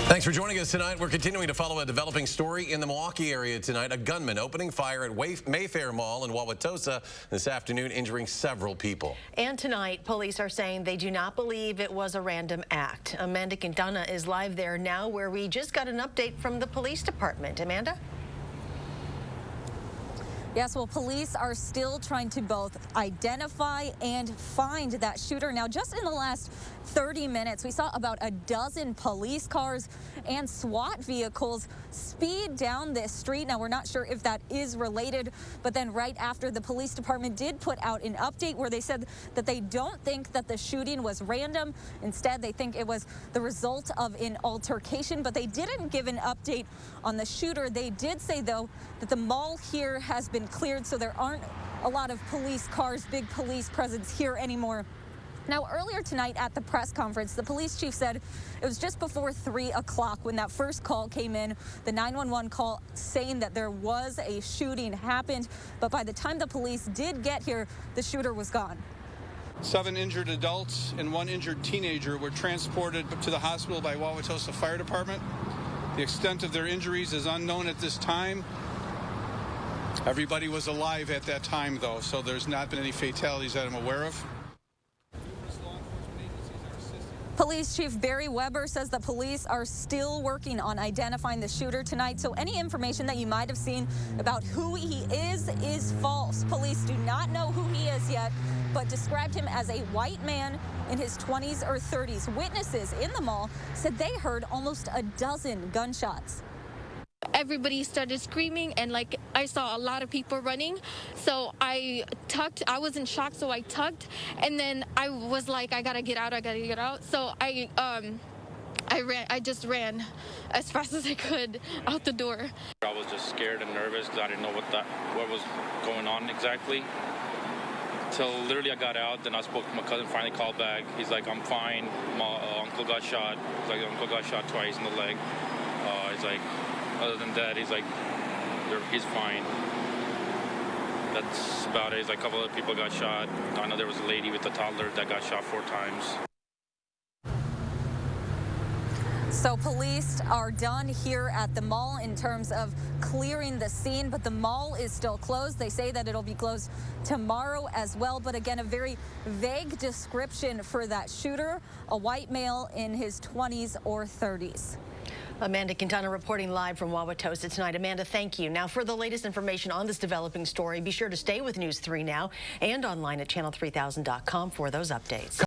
Thanks for joining us tonight. We're continuing to follow a developing story in the Milwaukee area tonight. A gunman opening fire at Mayfair Mall in Wauwatosa this afternoon, injuring several people. And tonight, police are saying they do not believe it was a random act. Amanda Quintana is live there now, where we just got an update from the police department. Amanda? Yes, well, police are still trying to both identify and find that shooter. Now, just in the last 30 minutes, we saw about a dozen police cars and SWAT vehicles speed down this street. Now, we're not sure if that is related, but then right after, the police department did put out an update where they said that they don't think that the shooting was random. Instead, they think it was the result of an altercation, but they didn't give an update on the shooter. They did say, though, that the mall here has been cleared, so there aren't a lot of police cars, big police presence here anymore. Now, earlier tonight at the press conference, the police chief said it was just before 3 o'clock when that first call came in, the 911 call saying that there was a shooting happened. But by the time the police did get here, the shooter was gone. 7 injured adults and 1 injured teenager were transported to the hospital by Wauwatosa Fire Department. The extent of their injuries is unknown at this time. Everybody was alive at that time, though, so there's not been any fatalities that I'm aware of. Police Chief Barry Weber says that police are still working on identifying the shooter tonight, so any information that you might have seen about who he is false. Police do not know who he is yet, but described him as a white man in his 20s or 30s. Witnesses in the mall said they heard almost a dozen gunshots. Everybody started screaming, and I saw a lot of people running, so I tucked. I was in shock, so I tucked, and then I was like, I gotta get out, so I ran. I just ran as fast as I could out the door. I was just scared and nervous because I didn't know what was going on exactly. Till literally I got out, then I spoke to my cousin, finally called back. He's like, I'm fine. My uncle got shot. He's like, uncle got shot twice in the leg. He's like, other than that, he's like, he's fine. That's about it. He's like, a couple of people got shot. I know there was a lady with a toddler that got shot 4 times. So police are done here at the mall in terms of clearing the scene, but the mall is still closed. They say that it'll be closed tomorrow as well. But again, a very vague description for that shooter, a white male in his 20s or 30s. Amanda Quintana reporting live from Wauwatosa tonight. Amanda, thank you. Now, for the latest information on this developing story, be sure to stay with News 3 Now and online at channel3000.com for those updates.